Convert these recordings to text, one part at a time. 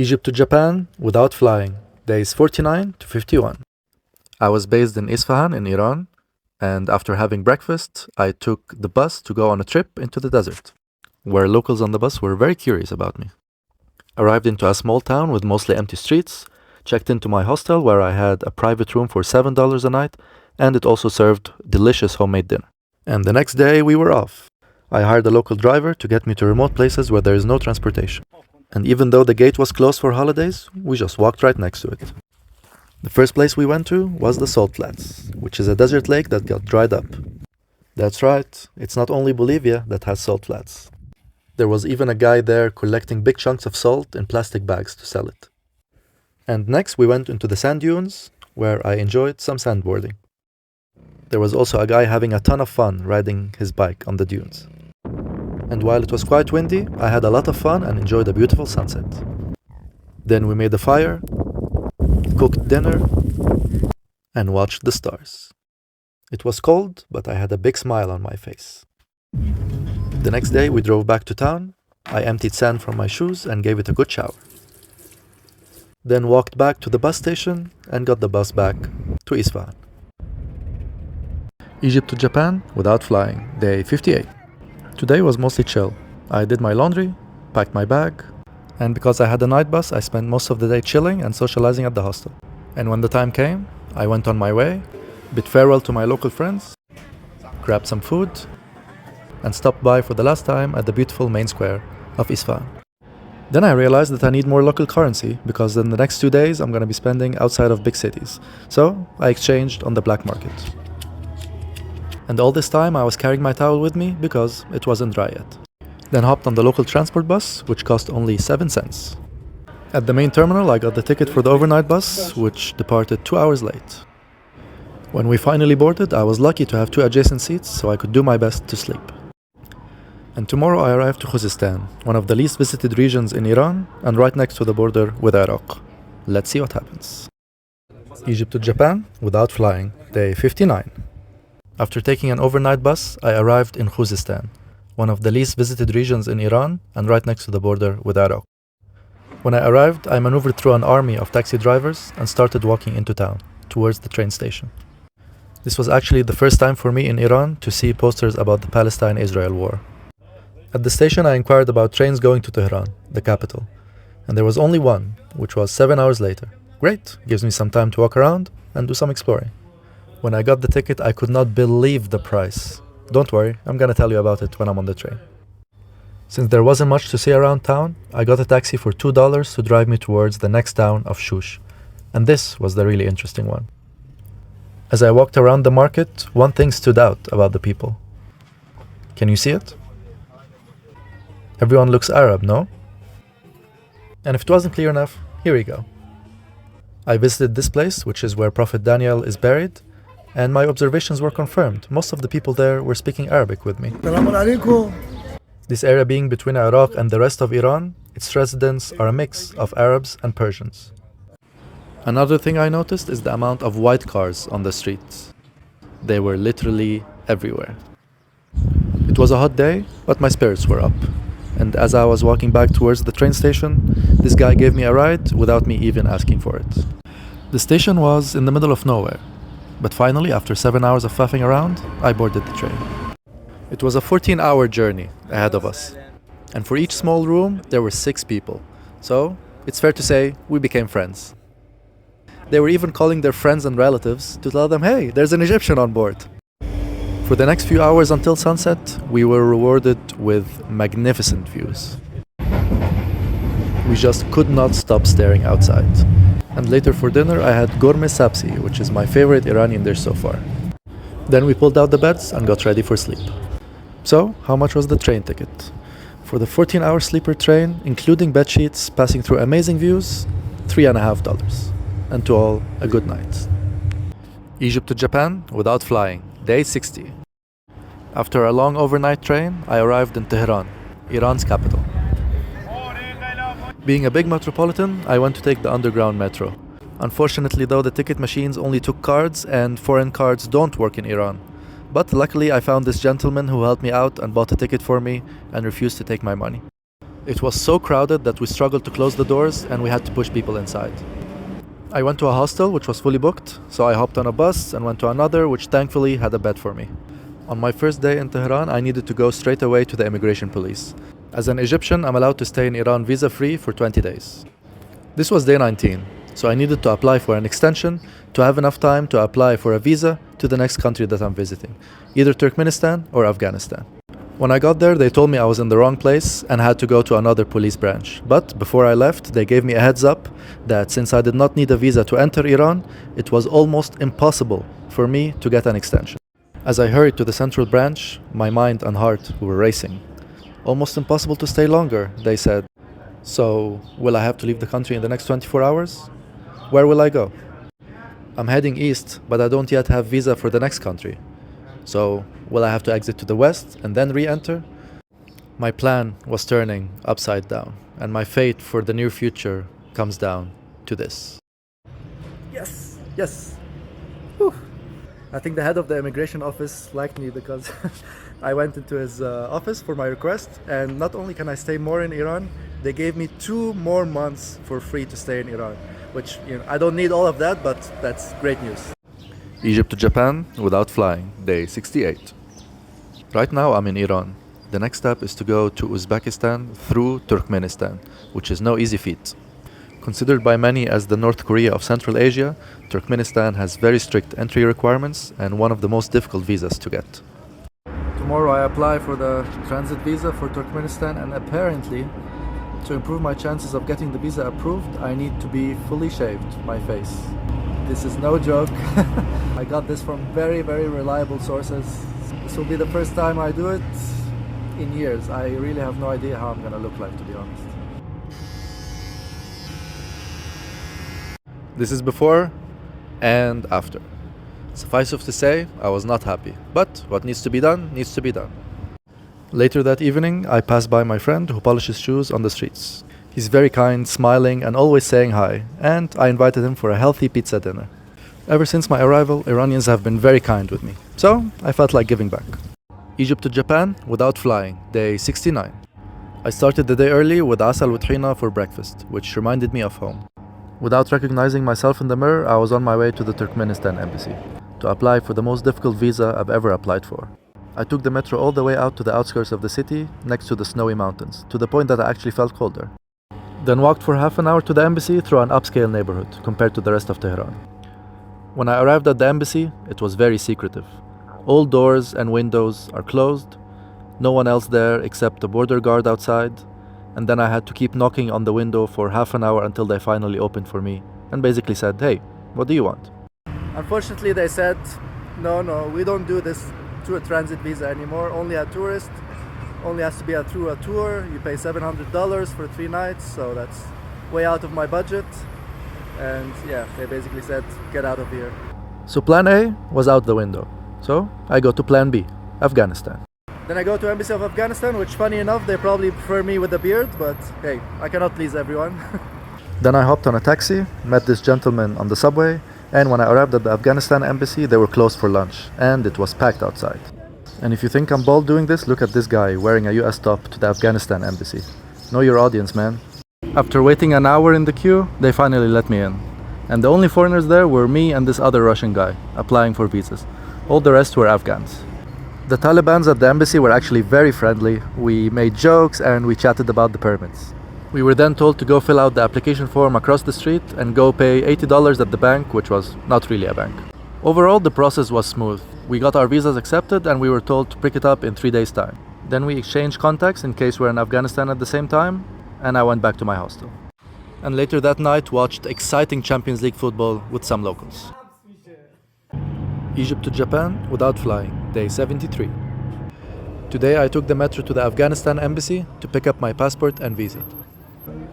Egypt to Japan without flying, days 49 to 51. I was based in Isfahan in Iran, and after having breakfast, I took the bus to go on a trip into the desert, where locals on the bus were very curious about me. Arrived into a small town with mostly empty streets, checked into my hostel where I had a private room for $7 a night, and it also served delicious homemade dinner. And the next day we were off. I hired a local driver to get me to remote places where there is no transportation. And even though the gate was closed for holidays, we just walked right next to it. The first place we went to was the Salt Flats, which is a desert lake that got dried up. That's right, it's not only Bolivia that has salt flats. There was even a guy there collecting big chunks of salt in plastic bags to sell it. And next we went into the sand dunes, where I enjoyed some sandboarding. There was also a guy having a ton of fun riding his bike on the dunes. And while it was quite windy, I had a lot of fun and enjoyed a beautiful sunset. Then we made a fire, cooked dinner, and watched the stars. It was cold, but I had a big smile on my face. The next day we drove back to town. I emptied sand from my shoes and gave it a good shower. Then walked back to the bus station and got the bus back to Isfahan. Egypt to Japan without flying, day 58. Today was mostly chill. I did my laundry, packed my bag, and because I had a night bus, I spent most of the day chilling and socializing at the hostel. And when the time came, I went on my way, bid farewell to my local friends, grabbed some food, and stopped by for the last time at the beautiful main square of Isfahan. Then I realized that I need more local currency because in the next 2 days I'm going to be spending outside of big cities. So I exchanged on the black market. And all this time I was carrying my towel with me because it wasn't dry yet. Then hopped on the local transport bus, which cost only 7 cents. At the main terminal I got the ticket for the overnight bus, which departed 2 hours late. When we finally boarded, I was lucky to have 2 adjacent seats so I could do my best to sleep. And tomorrow I arrive to Khuzestan, one of the least visited regions in Iran and right next to the border with Iraq. Let's see what happens. Egypt to Japan without flying, day 59. After taking an overnight bus, I arrived in Khuzestan, one of the least visited regions in Iran and right next to the border with Iraq. When I arrived, I maneuvered through an army of taxi drivers and started walking into town, towards the train station. This was actually the first time for me in Iran to see posters about the Palestine-Israel war. At the station I inquired about trains going to Tehran, the capital, and there was only one, which was 7 hours later. Great, gives me some time to walk around and do some exploring. When I got the ticket, I could not believe the price. Don't worry, I'm gonna tell you about it when I'm on the train. Since there wasn't much to see around town, I got a taxi for $2 to drive me towards the next town of Shush, and this was the really interesting one. As I walked around the market, one thing stood out about the people. Can you see it? Everyone looks Arab, no? And if it wasn't clear enough, here we go. I visited this place, which is where Prophet Daniel is buried, and my observations were confirmed. Most of the people there were speaking Arabic with me. This area being between Iraq and the rest of Iran, its residents are a mix of Arabs and Persians. Another thing I noticed is the amount of white cars on the streets. They were literally everywhere. It was a hot day, but my spirits were up. And as I was walking back towards the train station, this guy gave me a ride without me even asking for it. The station was in the middle of nowhere, but finally, after 7 hours of faffing around, I boarded the train. It was a 14-hour journey ahead of us, and for each small room, there were 6 people. So, it's fair to say, we became friends. They were even calling their friends and relatives to tell them, hey, there's an Egyptian on board. For the next few hours until sunset, we were rewarded with magnificent views. We just could not stop staring outside. And later for dinner, I had gourmet sabzi, which is my favorite Iranian dish so far. Then we pulled out the beds and got ready for sleep. So, how much was the train ticket? For the 14-hour sleeper train, including bed sheets, passing through amazing views, $3.50. And to all, a good night. Egypt to Japan without flying, day 60. After a long overnight train, I arrived in Tehran, Iran's capital. Being a big metropolitan, I went to take the underground metro. Unfortunately though, the ticket machines only took cards and foreign cards don't work in Iran. But luckily I found this gentleman who helped me out and bought a ticket for me and refused to take my money. It was so crowded that we struggled to close the doors and we had to push people inside. I went to a hostel which was fully booked, so I hopped on a bus and went to another which thankfully had a bed for me. On my first day in Tehran, I needed to go straight away to the immigration police. As an Egyptian, I'm allowed to stay in Iran visa-free for 20 days. This was day 19, so I needed to apply for an extension to have enough time to apply for a visa to the next country that I'm visiting, either Turkmenistan or Afghanistan. When I got there, they told me I was in the wrong place and had to go to another police branch. But before I left, they gave me a heads up that since I did not need a visa to enter Iran, it was almost impossible for me to get an extension. As I hurried to the central branch, my mind and heart were racing. Almost impossible to stay longer, they said. So, will I have to leave the country in the next 24 hours? Where will I go? I'm heading east, but I don't yet have visa for the next country. So, will I have to exit to the west and then re-enter? My plan was turning upside down, and my fate for the near future comes down to this. Yes. Whew. I think the head of the immigration office liked me because I went into his office for my request, and not only can I stay more in Iran, they gave me 2 more months for free to stay in Iran, which, I don't need all of that, but that's great news. Egypt to Japan without flying, day 68. Right now I'm in Iran. The next step is to go to Uzbekistan through Turkmenistan, which is no easy feat. Considered by many as the North Korea of Central Asia, Turkmenistan has very strict entry requirements and one of the most difficult visas to get. Tomorrow I apply for the transit visa for Turkmenistan, and apparently, to improve my chances of getting the visa approved, I need to be fully shaved, my face. This is no joke. I got this from very, very reliable sources. This will be the first time I do it in years. I really have no idea how I'm gonna look like, to be honest. This is before and after. Suffice it to say, I was not happy. But what needs to be done, needs to be done. Later that evening, I passed by my friend who polishes shoes on the streets. He's very kind, smiling, and always saying hi, and I invited him for a healthy pizza dinner. Ever since my arrival, Iranians have been very kind with me, so I felt like giving back. Egypt to Japan without flying, day 69. I started the day early with asal with hina for breakfast, which reminded me of home. Without recognizing myself in the mirror, I was on my way to the Turkmenistan embassy to apply for the most difficult visa I've ever applied for. I took the metro all the way out to the outskirts of the city, next to the snowy mountains, to the point that I actually felt colder. Then walked for half an hour to the embassy through an upscale neighborhood compared to the rest of Tehran. When I arrived at the embassy, it was very secretive. All doors and windows are closed, no one else there except the border guard outside, and then I had to keep knocking on the window for half an hour until they finally opened for me and basically said, "Hey, what do you want?" Unfortunately, they said, no, we don't do this through a transit visa anymore, only a tourist. Only has to be through a tour. You pay $700 for 3 nights, so that's way out of my budget. And yeah, they basically said, get out of here. So plan A was out the window. So I go to plan B, Afghanistan. Then I go to Embassy of Afghanistan, which funny enough, they probably prefer me with a beard, but hey, I cannot please everyone. Then I hopped on a taxi, met this gentleman on the subway, and when I arrived at the Afghanistan embassy, they were closed for lunch, and it was packed outside. And if you think I'm bold doing this, look at this guy wearing a US top to the Afghanistan embassy. Know your audience, man. After waiting an hour in the queue, they finally let me in. And the only foreigners there were me and this other Russian guy, applying for visas. All the rest were Afghans. The Talibans at the embassy were actually very friendly. We made jokes and we chatted about the permits. We were then told to go fill out the application form across the street and go pay $80 at the bank, which was not really a bank. Overall, the process was smooth. We got our visas accepted and we were told to pick it up in 3 days' time. Then we exchanged contacts in case we're in Afghanistan at the same time, and I went back to my hostel. And later that night watched exciting Champions League football with some locals. Egypt to Japan without flying, day 73. Today I took the metro to the Afghanistan embassy to pick up my passport and visa.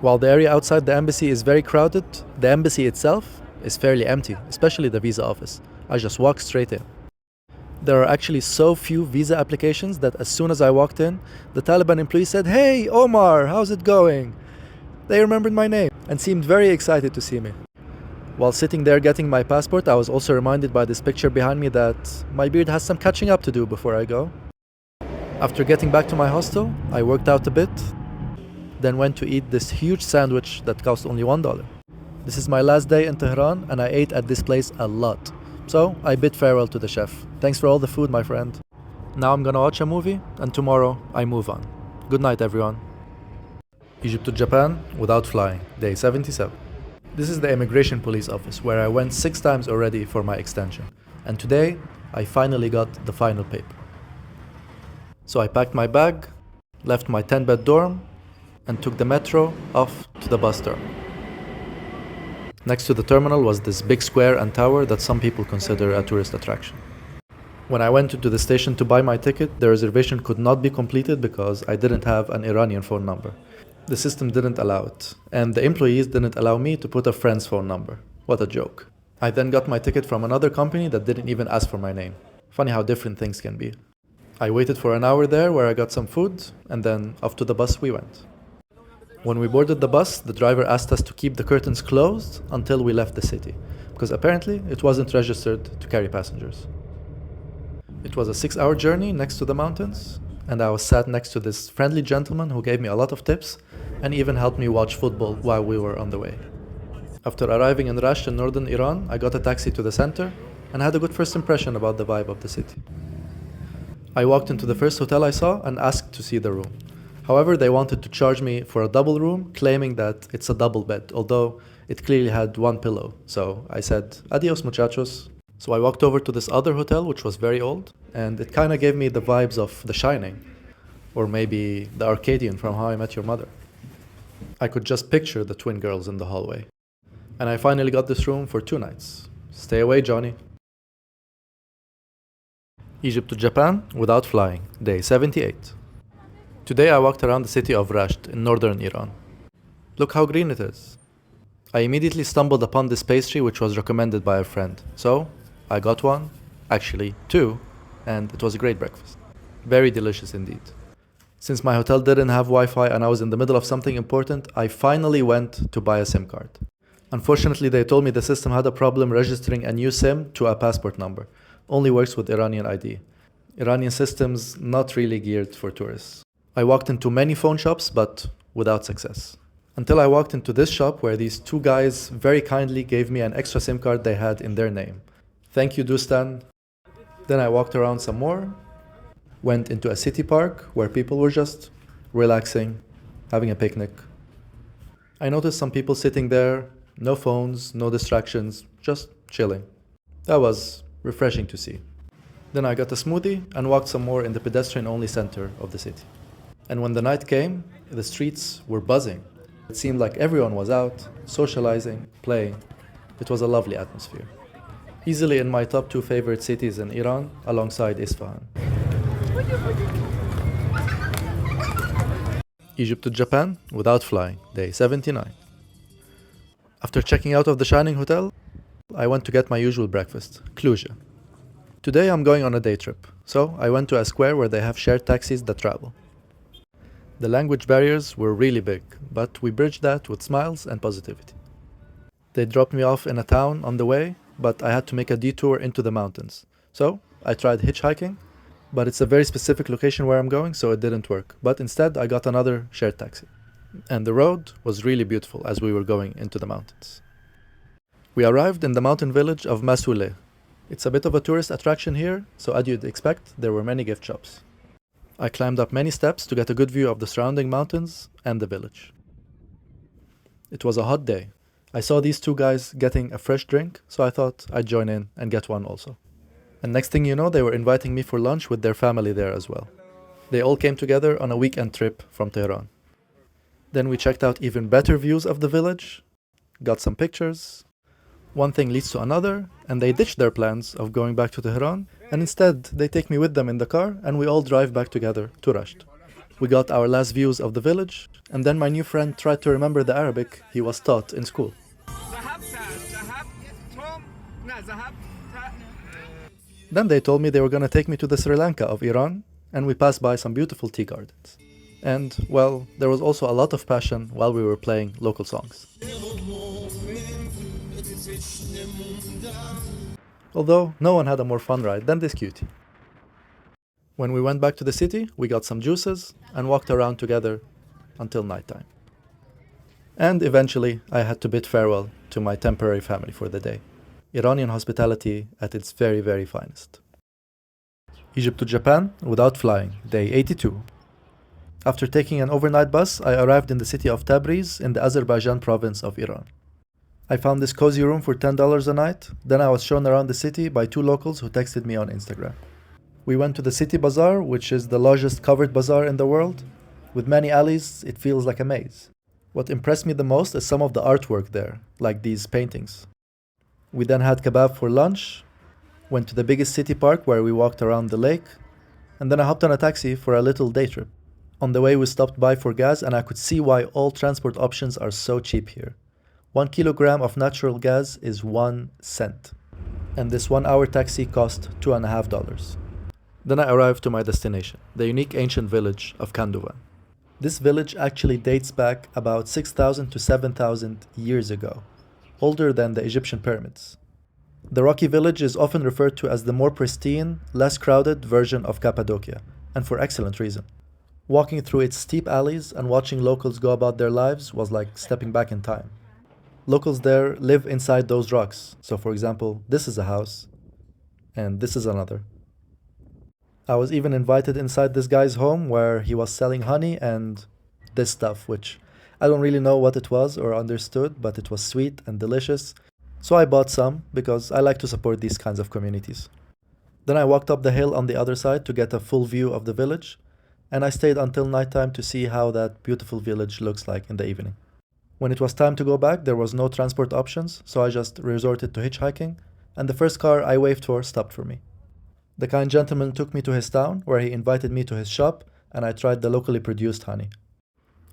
While the area outside the embassy is very crowded, the embassy itself is fairly empty, especially the visa office. I just walked straight in. There are actually so few visa applications that as soon as I walked in, the Taliban employee said, "Hey, Omar, how's it going?" They remembered my name and seemed very excited to see me. While sitting there getting my passport, I was also reminded by this picture behind me that my beard has some catching up to do before I go. After getting back to my hostel, I worked out a bit, then went to eat this huge sandwich that cost only $1. This is my last day in Tehran and I ate at this place a lot. So I bid farewell to the chef. Thanks for all the food, my friend. Now I'm gonna watch a movie and tomorrow I move on. Good night, everyone. Egypt to Japan without flying, day 77. This is the immigration police office where I went 6 times already for my extension. And today I finally got the final paper. So I packed my bag, left my 10-bed dorm, and took the metro off to the bus terminal. Next to the terminal was this big square and tower that some people consider a tourist attraction. When I went into the station to buy my ticket, the reservation could not be completed because I didn't have an Iranian phone number. The system didn't allow it, and the employees didn't allow me to put a friend's phone number. What a joke. I then got my ticket from another company that didn't even ask for my name. Funny how different things can be. I waited for an hour there where I got some food, and then off to the bus we went. When we boarded the bus, the driver asked us to keep the curtains closed until we left the city, because apparently it wasn't registered to carry passengers. It was a 6-hour journey next to the mountains, and I was sat next to this friendly gentleman who gave me a lot of tips and even helped me watch football while we were on the way. After arriving in Rasht in northern Iran, I got a taxi to the center and had a good first impression about the vibe of the city. I walked into the first hotel I saw and asked to see the room. However, they wanted to charge me for a double room, claiming that it's a double bed, although it clearly had one pillow. So I said, adios muchachos. So I walked over to this other hotel, which was very old, and it kind of gave me the vibes of The Shining, or maybe the Arcadian from How I Met Your Mother. I could just picture the twin girls in the hallway. And I finally got this room for 2 nights. Stay away, Johnny. Egypt to Japan without flying, day 78. Today I walked around the city of Rasht in northern Iran. Look how green it is. I immediately stumbled upon this pastry which was recommended by a friend. So I got one, actually 2, and it was a great breakfast. Very delicious indeed. Since my hotel didn't have Wi-Fi and I was in the middle of something important, I finally went to buy a SIM card. Unfortunately, they told me the system had a problem registering a new SIM to a passport number. Only works with Iranian ID. Iranian systems not really geared for tourists. I walked into many phone shops, but without success. Until I walked into this shop where these 2 guys very kindly gave me an extra SIM card they had in their name. Thank you, Dostan. Then I walked around some more, went into a city park where people were just relaxing, having a picnic. I noticed some people sitting there, no phones, no distractions, just chilling. That was refreshing to see. Then I got a smoothie and walked some more in the pedestrian-only center of the city. And when the night came, the streets were buzzing. It seemed like everyone was out, socializing, playing. It was a lovely atmosphere. Easily in my top 2 favorite cities in Iran, alongside Isfahan. Egypt to Japan without flying, day 79. After checking out of the Shining Hotel, I went to get my usual breakfast, Cluj. Today I'm going on a day trip, so I went to a square where they have shared taxis that travel. The language barriers were really big, but we bridged that with smiles and positivity. They dropped me off in a town on the way, but I had to make a detour into the mountains. So I tried hitchhiking, but it's a very specific location where I'm going, so it didn't work. But instead I got another shared taxi. And the road was really beautiful as we were going into the mountains. We arrived in the mountain village of Masuleh. It's a bit of a tourist attraction here, so as you'd expect, there were many gift shops. I climbed up many steps to get a good view of the surrounding mountains and the village. It was a hot day. I saw these 2 guys getting a fresh drink, so I thought I'd join in and get one also. And next thing you know, they were inviting me for lunch with their family there as well. They all came together on a weekend trip from Tehran. Then we checked out even better views of the village, got some pictures. One thing leads to another, and they ditched their plans of going back to Tehran, and instead they take me with them in the car and we all drive back together to Rasht. We got our last views of the village, and then my new friend tried to remember the Arabic he was taught in school. Then they told me they were going to take me to the Sri Lanka of Iran, and we passed by some beautiful tea gardens. And, well, there was also a lot of passion while we were playing local songs. Although no one had a more fun ride than this cutie. When we went back to the city, we got some juices and walked around together until nighttime. And eventually, I had to bid farewell to my temporary family for the day. Iranian hospitality at its very, very finest. Egypt to Japan without flying, day 82. After taking an overnight bus, I arrived in the city of Tabriz in the Azerbaijan province of Iran. I found this cozy room for $10 a night. Then I was shown around the city by two locals who texted me on Instagram. We went to the city bazaar, which is the largest covered bazaar in the world. With many alleys, it feels like a maze. What impressed me the most is some of the artwork there, like these paintings. We then had kebab for lunch, went to the biggest city park where we walked around the lake, and then I hopped on a taxi for a little day trip. On the way we stopped by for gas and I could see why all transport options are so cheap here. 1 kilogram of natural gas is 1 cent. And this 1-hour taxi cost $2.50. Then I arrived to my destination, the unique ancient village of Kandovan. This village actually dates back about 6,000 to 7,000 years ago, older than the Egyptian pyramids. The rocky village is often referred to as the more pristine, less crowded version of Cappadocia, and for excellent reason. Walking through its steep alleys and watching locals go about their lives was like stepping back in time. Locals there live inside those rocks, so for example, this is a house, and this is another. I was even invited inside this guy's home where he was selling honey and this stuff, which I don't really know what it was or understood, but it was sweet and delicious. So I bought some because I like to support these kinds of communities. Then I walked up the hill on the other side to get a full view of the village, and I stayed until nighttime to see how that beautiful village looks like in the evening. When it was time to go back, there was no transport options, so I just resorted to hitchhiking, and the first car I waved for stopped for me. The kind gentleman took me to his town, where he invited me to his shop, and I tried the locally produced honey.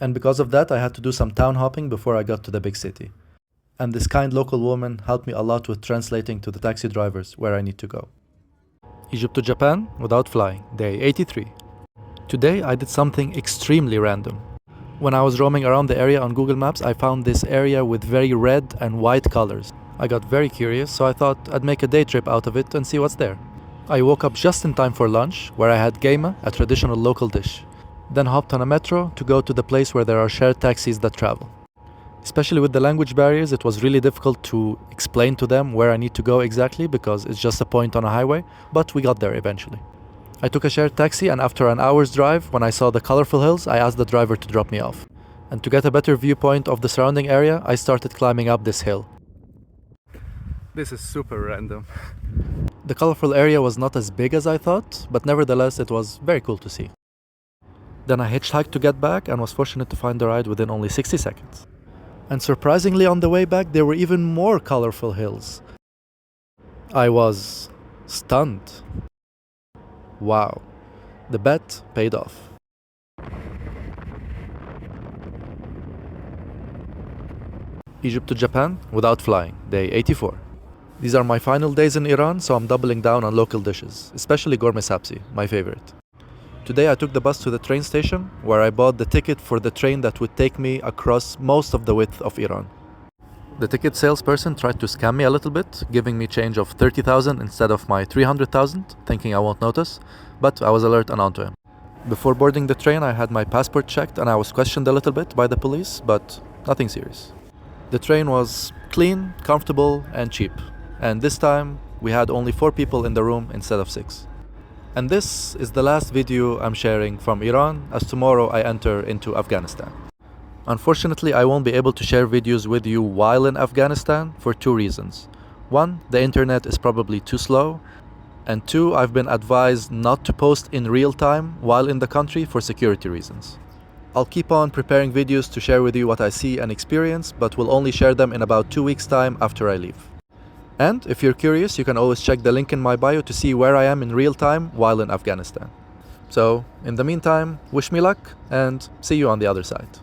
And because of that, I had to do some town hopping before I got to the big city. And this kind local woman helped me a lot with translating to the taxi drivers where I need to go. Egypt to Japan without flying, day 83. Today I did something extremely random. When I was roaming around the area on Google Maps, I found this area with very red and white colors. I got very curious, so I thought I'd make a day trip out of it and see what's there. I woke up just in time for lunch, where I had geima, a traditional local dish. Then hopped on a metro to go to the place where there are shared taxis that travel. Especially with the language barriers, it was really difficult to explain to them where I need to go exactly because it's just a point on a highway, but we got there eventually. I took a shared taxi, and after an hour's drive, when I saw the colorful hills, I asked the driver to drop me off. And to get a better viewpoint of the surrounding area, I started climbing up this hill. This is super random. The colorful area was not as big as I thought, but nevertheless it was very cool to see. Then I hitchhiked to get back and was fortunate to find the ride within only 60 seconds. And surprisingly, on the way back there were even more colorful hills. I was stunned. Wow, the bet paid off. Egypt to Japan without flying, day 84. These are my final days in Iran, so I'm doubling down on local dishes, especially gourmet sapsi, my favorite. Today I took the bus to the train station, where I bought the ticket for the train that would take me across most of the width of Iran. The ticket salesperson tried to scam me a little bit, giving me change of 30,000 instead of my 300,000, thinking I won't notice, but I was alert and onto him. Before boarding the train, I had my passport checked and I was questioned a little bit by the police, but nothing serious. The train was clean, comfortable, and cheap. And this time, we had only 4 people in the room instead of 6. And this is the last video I'm sharing from Iran, as tomorrow I enter into Afghanistan. Unfortunately, I won't be able to share videos with you while in Afghanistan for 2 reasons. 1, the internet is probably too slow. And 2, I've been advised not to post in real time while in the country for security reasons. I'll keep on preparing videos to share with you what I see and experience, but will only share them in about 2 weeks' time after I leave. And if you're curious, you can always check the link in my bio to see where I am in real time while in Afghanistan. So, in the meantime, wish me luck and see you on the other side.